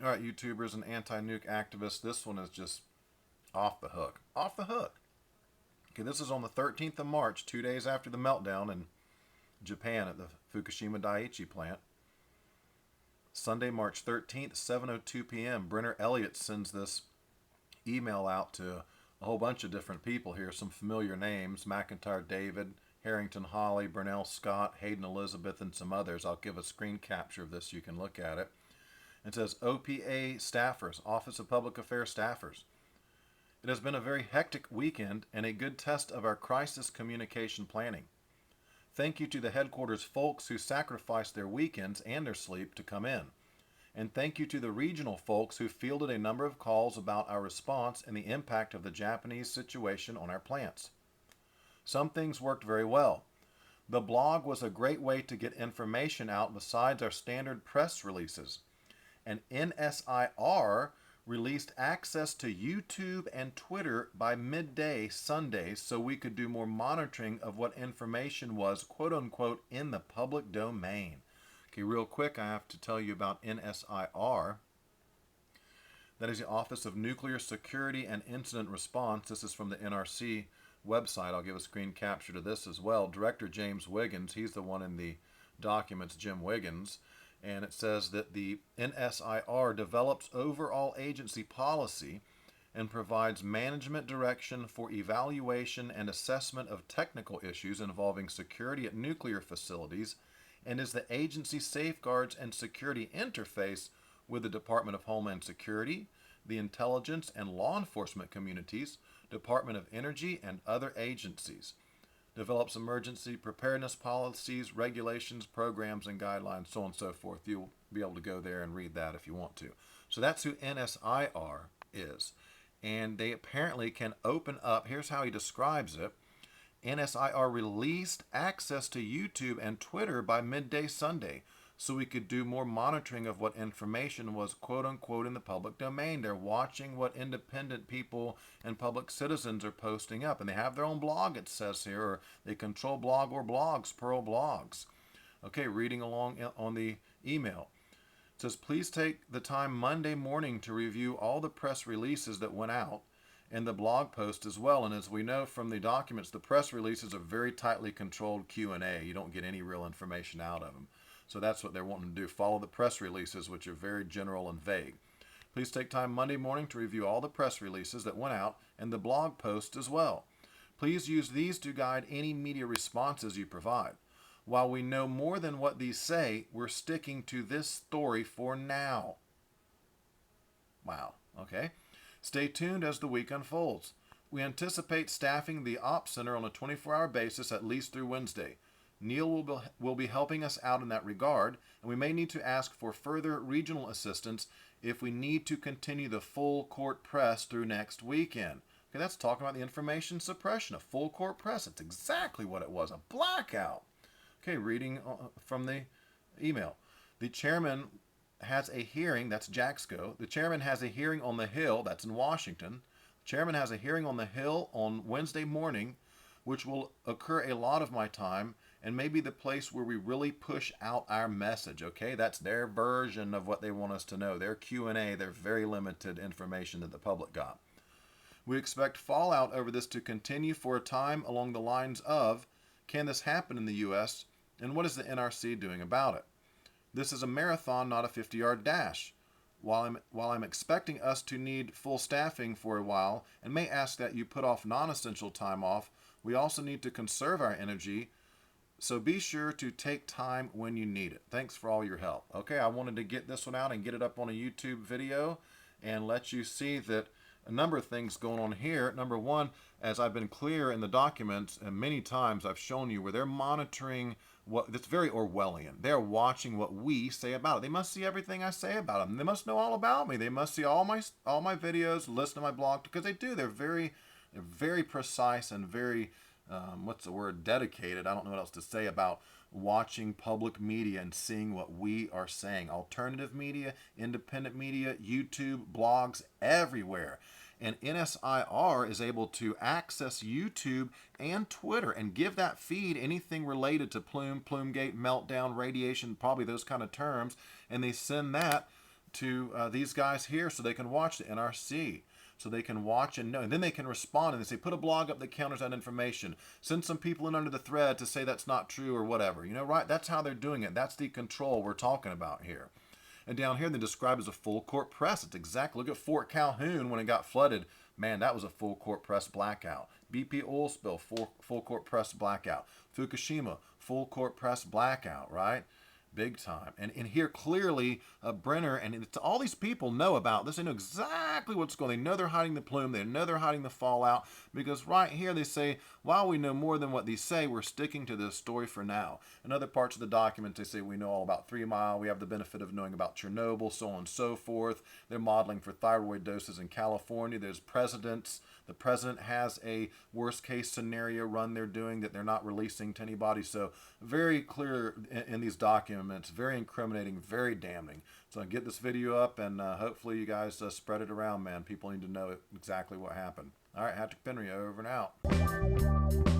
All right, YouTubers and anti-nuke activists, this one is just off the hook. Off the hook. Okay, this is on the 13th of March, 2 days after the meltdown in Japan at the Fukushima Daiichi plant. Sunday, March 13th, 7:02 p.m. Brenner Elliott sends this email out to a whole bunch of different people here, some familiar names: McIntyre David, Harrington Holly, Burnell Scott, Hayden Elizabeth, and some others. I'll give a screen capture of this so you can look at it. It says OPA staffers, Office of Public Affairs staffers. It has been a very hectic weekend and a good test of our crisis communication planning. Thank you to the headquarters folks who sacrificed their weekends and their sleep to come in. And thank you to the regional folks who fielded a number of calls about our response and the impact of the Japanese situation on our plants. Some things worked very well. The blog was a great way to get information out besides our standard press releases. And NSIR released access to YouTube and Twitter by midday Sunday so we could do more monitoring of what information was quote unquote in the public domain. Okay, real quick, I have to tell you about NSIR. That is the Office of Nuclear Security and Incident Response. This is from the NRC website. I'll give a screen capture to this as well. Director James Wiggins, he's the one in the documents, Jim Wiggins. And it says that the NSIR develops overall agency policy and provides management direction for evaluation and assessment of technical issues involving security at nuclear facilities and is the agency safeguards and security interface with the Department of Homeland Security, the intelligence and law enforcement communities, Department of Energy, and other agencies. Develops emergency preparedness policies, regulations, programs, and guidelines, so on and so forth. You'll be able to go there and read that if you want to. So that's who NSIR is. And they apparently can open up, here's how he describes it. NSIR released access to YouTube and Twitter by midday Sunday so we could do more monitoring of what information was quote unquote in the public domain. They're watching what independent people and public citizens are posting up. And they have their own blog, it says here, or they control blog or blogs, Pearl Blogs. Okay, reading along on the email. It says, please take the time Monday morning to review all the press releases that went out and the blog post as well. And as we know from the documents, the press releases are very tightly controlled Q&A. You don't get any real information out of them. So that's what they're wanting to do. Follow the press releases, which are very general and vague. Please take time Monday morning to review all the press releases that went out and the blog post as well. Please use these to guide any media responses you provide. While we know more than what these say, we're sticking to this story for now. Wow, okay. Stay tuned as the week unfolds. We anticipate staffing the Ops Center on a 24-hour basis at least through Wednesday. Neil will be helping us out in that regard, and we may need to ask for further regional assistance if we need to continue the full court press through next weekend. Okay, that's talking about the information suppression, a full court press. It's exactly what it was, a blackout. Okay, reading from the email. The chairman has a hearing, that's Jaxco. The chairman has a hearing on the Hill, that's in Washington. The chairman has a hearing on the Hill on Wednesday morning, which will occur a lot of my time and may be the place where we really push out our message. Okay, that's their version of what they want us to know. Their Q&A, their very limited information that the public got. We expect fallout over this to continue for a time along the lines of, can this happen in the U.S., and what is the NRC doing about it? This is a marathon, not a 50-yard dash. While I'm expecting us to need full staffing for a while and may ask that you put off non-essential time off, we also need to conserve our energy, so be sure to take time when you need it. Thanks for all your help. Okay, I wanted to get this one out and get it up on a YouTube video and let you see that a number of things going on here. Number one, as I've been clear in the documents, and many times I've shown you where they're monitoring what, it's very Orwellian. They're watching what we say about it. They must see everything I say about them. They must know all about me. They must see all my videos, listen to my blog, because they do. They're very precise and very what's the word, dedicated. I don't know what else to say about watching public media and seeing what we are saying. Alternative media, independent media, YouTube, blogs, everywhere. And NSIR is able to access YouTube and Twitter and give that feed anything related to Plumegate, meltdown, radiation, probably those kind of terms, and they send that to these guys here so they can watch the NRC, so they can watch and know. And then they can respond and they say, put a blog up that counters that information. Send some people in under the thread to say that's not true or whatever. You know, right? That's how they're doing it. That's the control we're talking about here. And down here, they describe as a full court press. It's exactly, look at Fort Calhoun when it got flooded. Man, that was a full court press blackout. BP oil spill, full court press blackout. Fukushima, full court press blackout, right? Big time. And here clearly, Brenner and all these people know about this. They know exactly what's going on. They know they're hiding the plume. They know they're hiding the fallout. Because right here they say, while we know more than what these say, we're sticking to this story for now. In other parts of the document, they say we know all about 3 Mile. We have the benefit of knowing about Chernobyl, so on and so forth. They're modeling for thyroid doses in California. There's presidents. The president has a worst case scenario run they're doing that they're not releasing to anybody. So very clear in these documents, very incriminating, very damning. So I get this video up and hopefully you guys spread it around, man. People need to know exactly what happened. All right, Patrick Penry over and out.